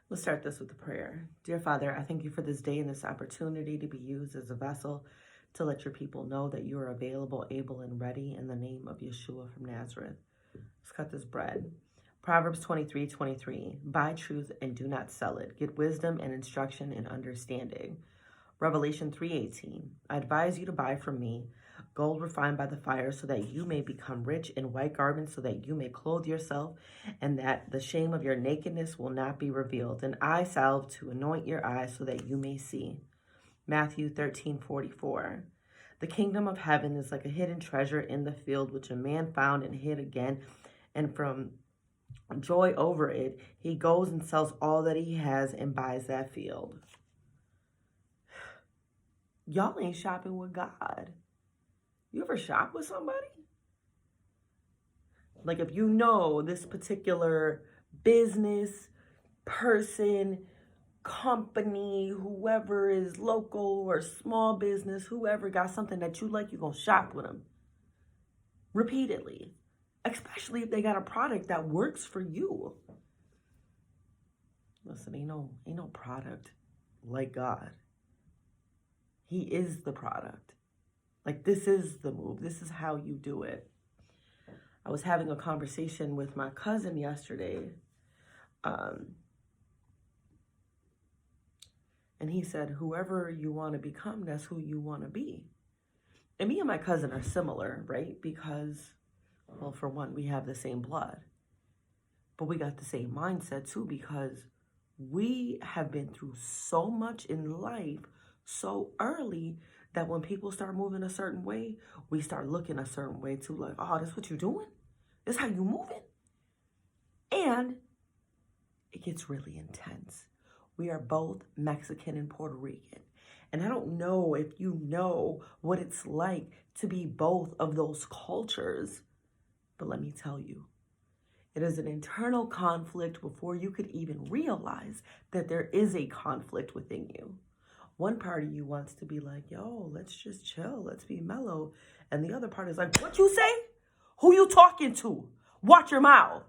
Let's start this with a prayer. Dear Father, I thank you for this day and this opportunity to be used as a vessel to let your people know that you are available, able, and ready in the name of Yeshua from Nazareth. Let's cut this bread. Proverbs 23:23. Buy truth and do not sell it. Get wisdom and instruction and understanding. Revelation 3:18. I advise you to buy from me gold refined by the fire so that you may become rich, in white garments so that you may clothe yourself, and that the shame of your nakedness will not be revealed, and eye salve to anoint your eyes so that you may see. Matthew 13:44. The kingdom of heaven is like a hidden treasure in the field, which a man found and hid again, and from joy over it, he goes and sells all that he has and buys that field. Y'all ain't shopping with God. You ever shop with somebody? Like if you know this particular business, person, company, whoever is local or small business, whoever got something that you like, you're going to shop with them repeatedly, especially if they got a product that works for you. Listen, ain't no product like God. He is the product. Like, this is the move. This is how you do it. I was having a conversation with my cousin yesterday. And he said, whoever you want to become, that's who you want to be. And me and my cousin are similar, right? Because, well, for one, we have the same blood. But we got the same mindset, too, because we have been through so much in life so early that when people start moving a certain way, we start looking a certain way too. Like, oh, that's what you doing? That's how you moving? And it gets really intense. We are both Mexican and Puerto Rican. And I don't know if you know what it's like to be both of those cultures. But let me tell you, it is an internal conflict before you could even realize that there is a conflict within you. One part of you wants to be like, yo, let's just chill. Let's be mellow. And the other part is like, what you say? Who you talking to? Watch your mouth.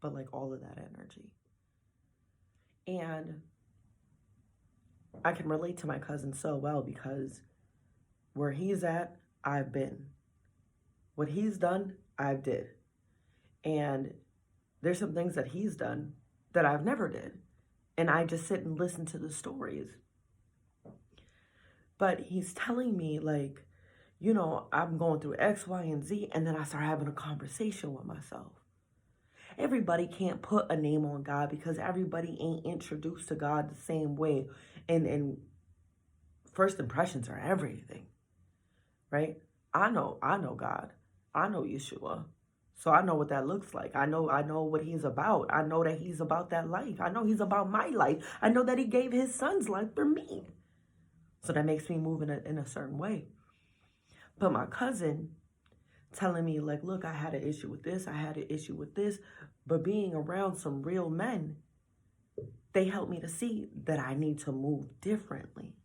But like all of that energy. And I can relate to my cousin so well because where he's at, I've been. What he's done, I've did. And there's some things that he's done that I've never did. And I just sit and listen to the stories. But he's telling me like, you know, I'm going through X, Y, and Z. And then I start having a conversation with myself. Everybody can't put a name on God because everybody ain't introduced to God the same way. And first impressions are everything, right? I know God. I know Yeshua. So I know what that looks like. I know what he's about. I know that he's about that life. I know he's about my life. I know that he gave his son's life for me. So that makes me move in a certain way. But my cousin telling me like, look, I had an issue with this. I had an issue with this. But being around some real men, they helped me to see that I need to move differently.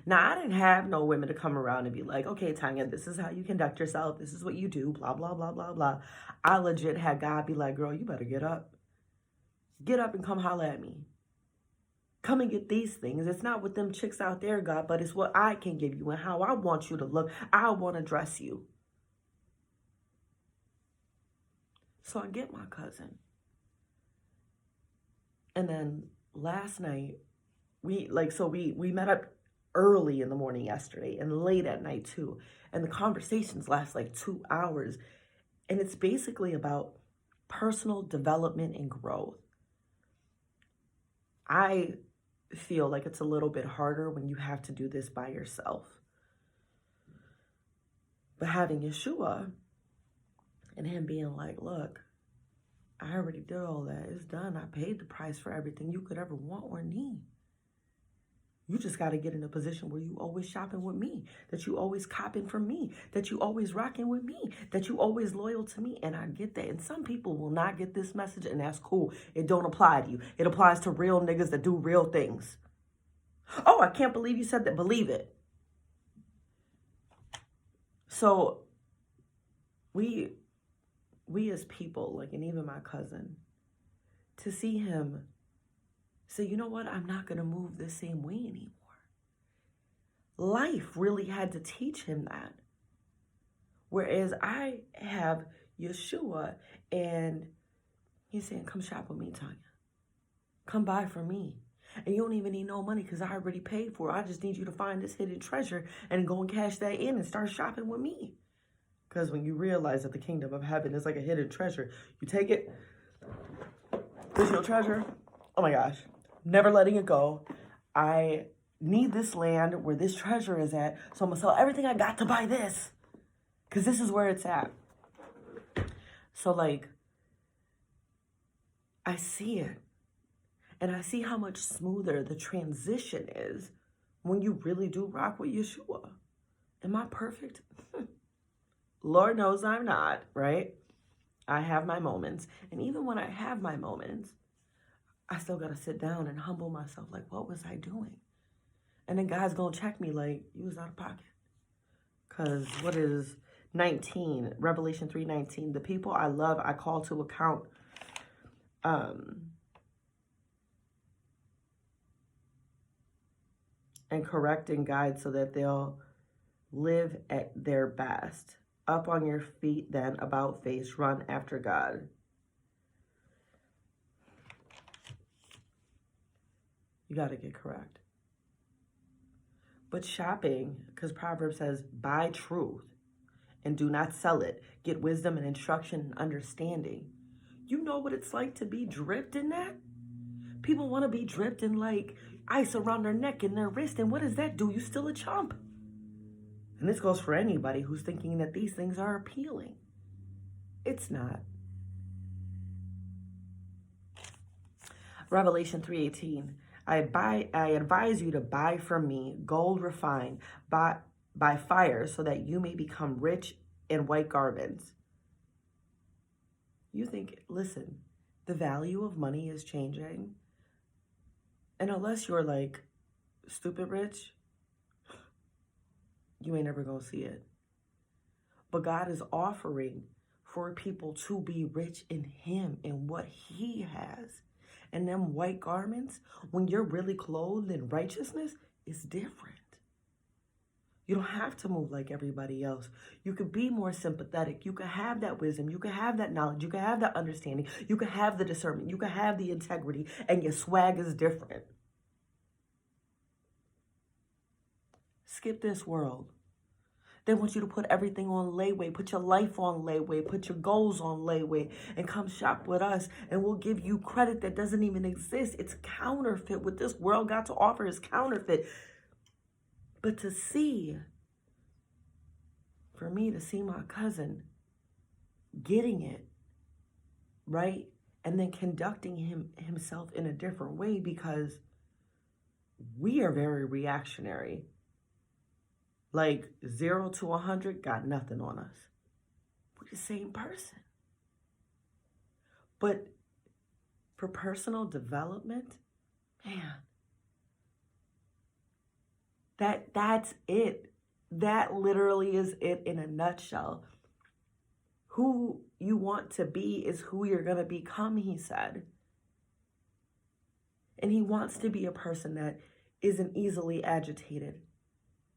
Now, I didn't have no women to come around and be like, okay, Tanya, this is how you conduct yourself. This is what you do, blah, blah, blah, blah, blah. I legit had God be like, girl, you better get up. Get up and come holler at me. Come and get these things. It's not what them chicks out there got, but it's what I can give you and how I want you to look. I want to dress you. So I get my cousin. And then last night, we met up early in the morning yesterday and late at night too. And the conversations last like 2 hours. And it's basically about personal development and growth. I feel like it's a little bit harder when you have to do this by yourself. But having Yeshua and him being like, look, I already did all that. It's done. I paid the price for everything you could ever want or need. You just got to get in a position where you always shopping with me, that you always copping from me, that you always rocking with me, that you always loyal to me. And I get that. And some people will not get this message, and that's cool. It don't apply to you. It applies to real niggas that do real things. Oh, I can't believe you said that. Believe it. So we as people, like, and even my cousin, to see him say, you know what, I'm not going to move the same way anymore. Life really had to teach him that. Whereas I have Yeshua and he's saying, come shop with me, Tanya. Come buy from me. And you don't even need no money because I already paid for it. I just need you to find this hidden treasure and go and cash that in and start shopping with me. Because when you realize that the kingdom of heaven is like a hidden treasure, you take it, there's your treasure. Oh my gosh, never letting it go. I need this land where this treasure is at, so I'm going to sell everything I got to buy this. Because this is where it's at. So like, I see it. And I see how much smoother the transition is when you really do rock with Yeshua. Am I perfect? Lord knows I'm not, right? I have my moments. And even when I have my moments, I still got to sit down and humble myself. Like, what was I doing? And then God's going to check me like, you was out of pocket. Because what is 19, Revelation 3:19, the people I love, I call to account. And correct and guide so that they'll live at their best. Up on your feet then, about face, run after God. You got to get correct. But shopping, because Proverbs says, buy truth and do not sell it. Get wisdom and instruction and understanding. You know what it's like to be dripped in that? People want to be dripped in like ice around their neck and their wrist. And what does that do? You still a chump. And this goes for anybody who's thinking that these things are appealing. It's not. Revelation 3:18. I advise you to buy from me gold refined by fire so that you may become rich in white garments. You think, listen, the value of money is changing. And unless you're like stupid rich, you ain't never gonna see it. But God is offering for people to be rich in him and what he has. And them white garments, when you're really clothed in righteousness, is different. You don't have to move like everybody else. You could be more sympathetic. You could have that wisdom. You could have that knowledge. You could have that understanding. You could have the discernment. You could have the integrity. And your swag is different. Skip this world. They want you to put everything on layaway, put your life on layaway, put your goals on layaway, and come shop with us. And we'll give you credit that doesn't even exist. It's counterfeit. What this world got to offer is counterfeit. But to see, for me to see my cousin getting it, right? And then conducting himself in a different way, because we are very reactionary. Like 0 to 100, got nothing on us. We're the same person. But for personal development, man, that's it. That literally is it in a nutshell. Who you want to be is who you're going to become, he said. And he wants to be a person that isn't easily agitated.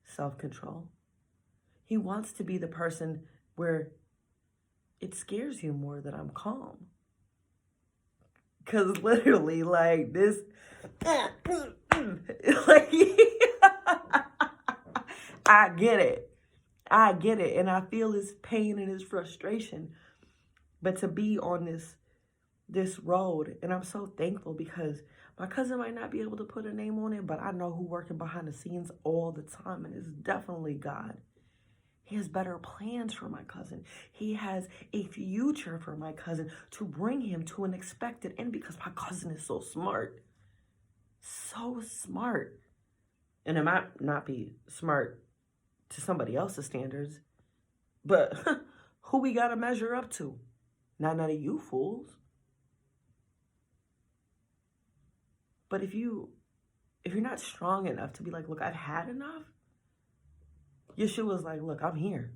Self-control. He wants to be the person where it scares you more that I'm calm. Because literally, like this, like, I get it. And I feel his pain and his frustration. But to be on this road, and I'm so thankful because my cousin might not be able to put a name on it, but I know who's working behind the scenes all the time, and it's definitely God. He has better plans for my cousin. He has a future for my cousin to bring him to an expected end, because my cousin is so smart. So smart. And it might not be smart to somebody else's standards, but who we got to measure up to? Not none of you fools. But if you're not strong enough to be like, look, I've had enough, Yeshua's like, look, I'm here.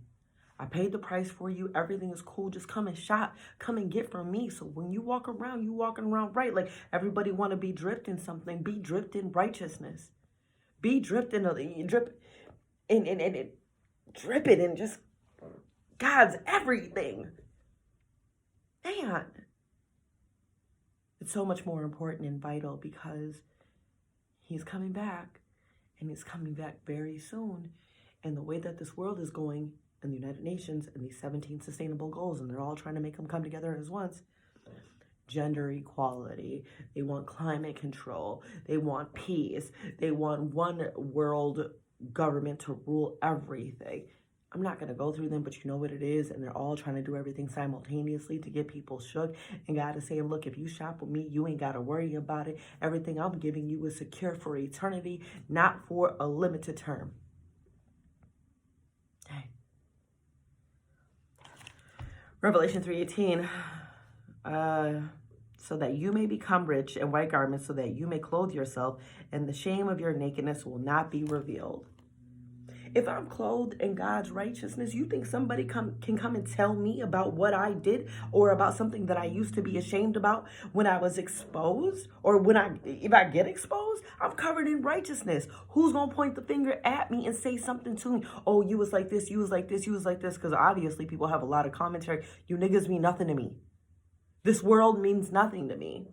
I paid the price for you. Everything is cool. Just come and shop. Come and get from me. So when you walk around, you walking around right. Like everybody want to be dripped in something. Be dripped in righteousness. Be dripped in drip and drip it in just God's everything. Man. It's so much more important and vital because he's coming back, and he's coming back very soon. And the way that this world is going, and the United Nations and these 17 sustainable goals, and they're all trying to make them come together as once. Gender equality. They want climate control. They want peace. They want one world government to rule everything. I'm not going to go through them, but you know what it is. And they're all trying to do everything simultaneously to get people shook. And God is saying, look, if you shop with me, you ain't got to worry about it. Everything I'm giving you is secure for eternity, not for a limited term. Okay. Revelation 3:18. So that you may become rich in white garments, so that you may clothe yourself, and the shame of your nakedness will not be revealed. If I'm clothed in God's righteousness, you think somebody can come and tell me about what I did or about something that I used to be ashamed about when I was exposed, or if I get exposed? I'm covered in righteousness. Who's going to point the finger at me and say something to me? Oh, you was like this, you was like this, you was like this. Because obviously people have a lot of commentary. You niggas mean nothing to me. This world means nothing to me.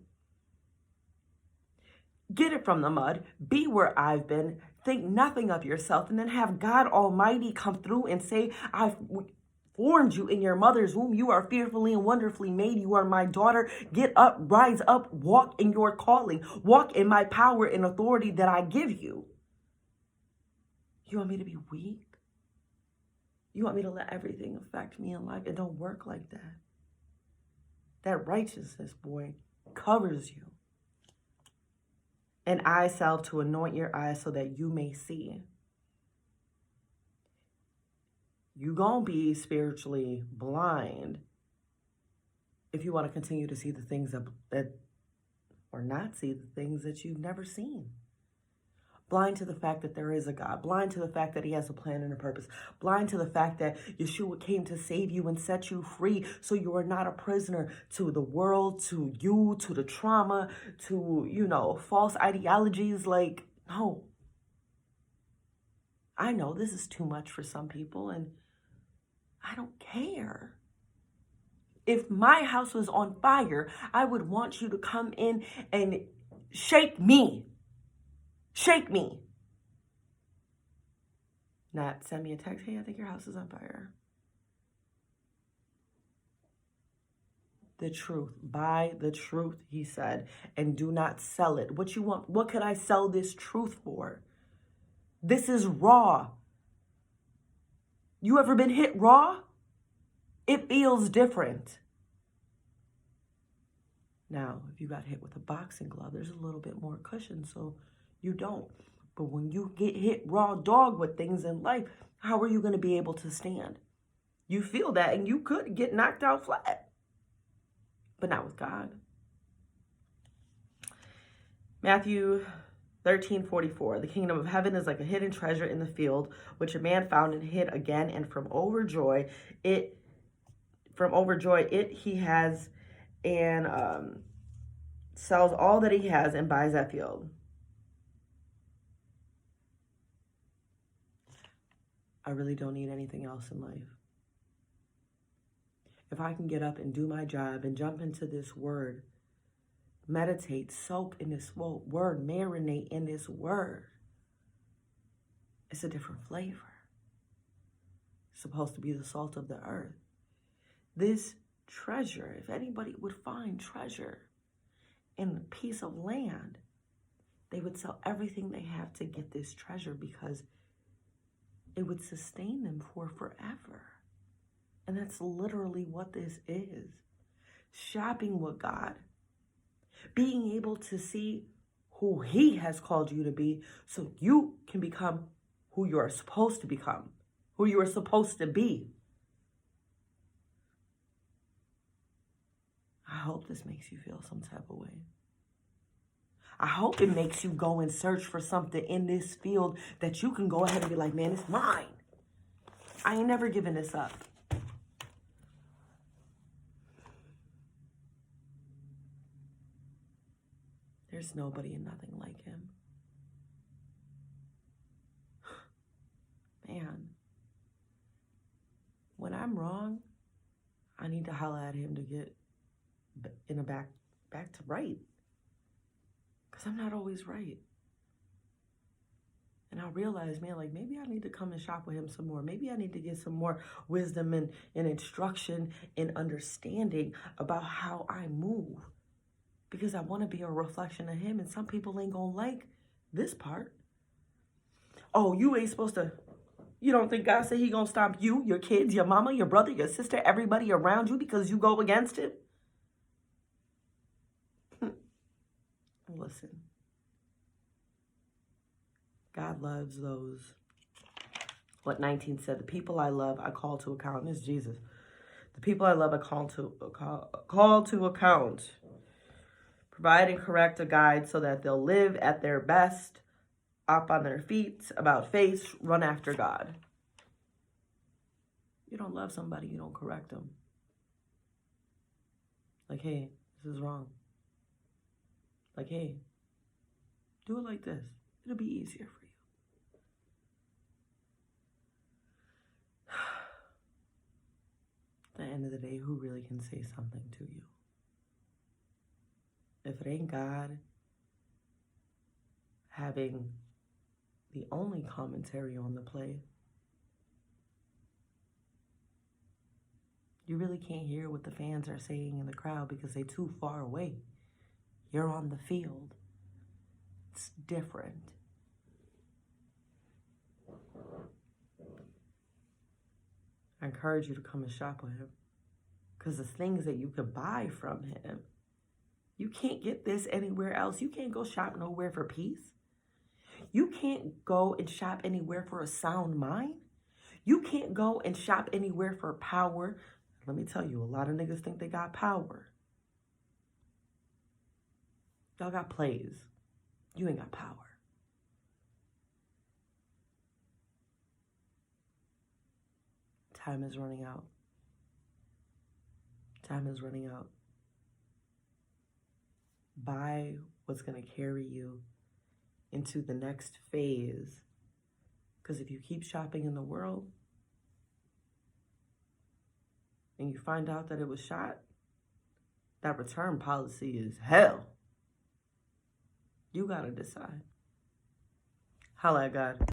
Get it from the mud. Be where I've been. Think nothing of yourself, and then have God Almighty come through and say, I've formed you in your mother's womb. You are fearfully and wonderfully made. You are my daughter. Get up, rise up, walk in your calling. Walk in my power and authority that I give you. You want me to be weak? You want me to let everything affect me in life? It don't work like that. That righteousness, boy, covers you. And eye salve to anoint your eyes so that you may see. You gonna be spiritually blind if you want to continue to see the things that or not see the things that you've never seen. Blind to the fact that there is a God. Blind to the fact that he has a plan and a purpose. Blind to the fact that Yeshua came to save you and set you free so you are not a prisoner to the world, to you, to the trauma, to, false ideologies. Like, no. I know this is too much for some people, and I don't care. If my house was on fire, I would want you to come in and shake me. Shake me. Not send me a text, hey, I think your house is on fire. The truth. Buy the truth, he said, and do not sell it. What you want? What could I sell this truth for? This is raw. You ever been hit raw? It feels different. Now, if you got hit with a boxing glove, there's a little bit more cushion, so you don't. But when you get hit raw dog with things in life, how are you going to be able to stand? You feel that, and you could get knocked out flat. But not with God. Matthew 13:44. The kingdom of heaven is like a hidden treasure in the field, which a man found and hid again, and from overjoy it he has, and sells all that he has and buys that field. I really don't need anything else in life. If I can get up and do my job and jump into this word, meditate, soak in this word, marinate in this word, it's a different flavor. It's supposed to be the salt of the earth. This treasure, if anybody would find treasure in a piece of land, they would sell everything they have to get this treasure, because it would sustain them for forever. And that's literally what this is. Shopping with God. Being able to see who he has called you to be so you can become who you are supposed to become, who you are supposed to be. I hope this makes you feel some type of way. I hope it makes you go and search for something in this field that you can go ahead and be like, man, it's mine. I ain't never giving this up. There's nobody and nothing like him. Man, when I'm wrong, I need to holler at him to get in a back to right. Because I'm not always right. And I realized, man, like maybe I need to come and shop with him some more. Maybe I need to get some more wisdom and instruction and understanding about how I move. Because I want to be a reflection of him. And some people ain't going to like this part. Oh, you ain't supposed to. You don't think God said he going to stop you, your kids, your mama, your brother, your sister, everybody around you because you go against him? Listen. God loves those. What 19 said, the people I love, I call to account. And it's Jesus. The people I love, I call to account. Provide and correct a guide so that they'll live at their best, up on their feet, about face, run after God. You don't love somebody, you don't correct them. Like, hey, this is wrong. Like, hey, do it like this. It'll be easier for you. At the end of the day, who really can say something to you? If it ain't God having the only commentary on the play, you really can't hear what the fans are saying in the crowd because they're too far away. You're on the field. It's different. I encourage you to come and shop with him because the things that you could buy from him, you can't get this anywhere else. You can't go shop nowhere for peace. You can't go and shop anywhere for a sound mind. You can't go and shop anywhere for power. Let me tell you, a lot of niggas think they got power. Y'all got plays. You ain't got power. Time is running out. Time is running out. Buy what's going to carry you into the next phase. Because if you keep shopping in the world and you find out that it was shot, that return policy is hell. You got to decide. Holla at God.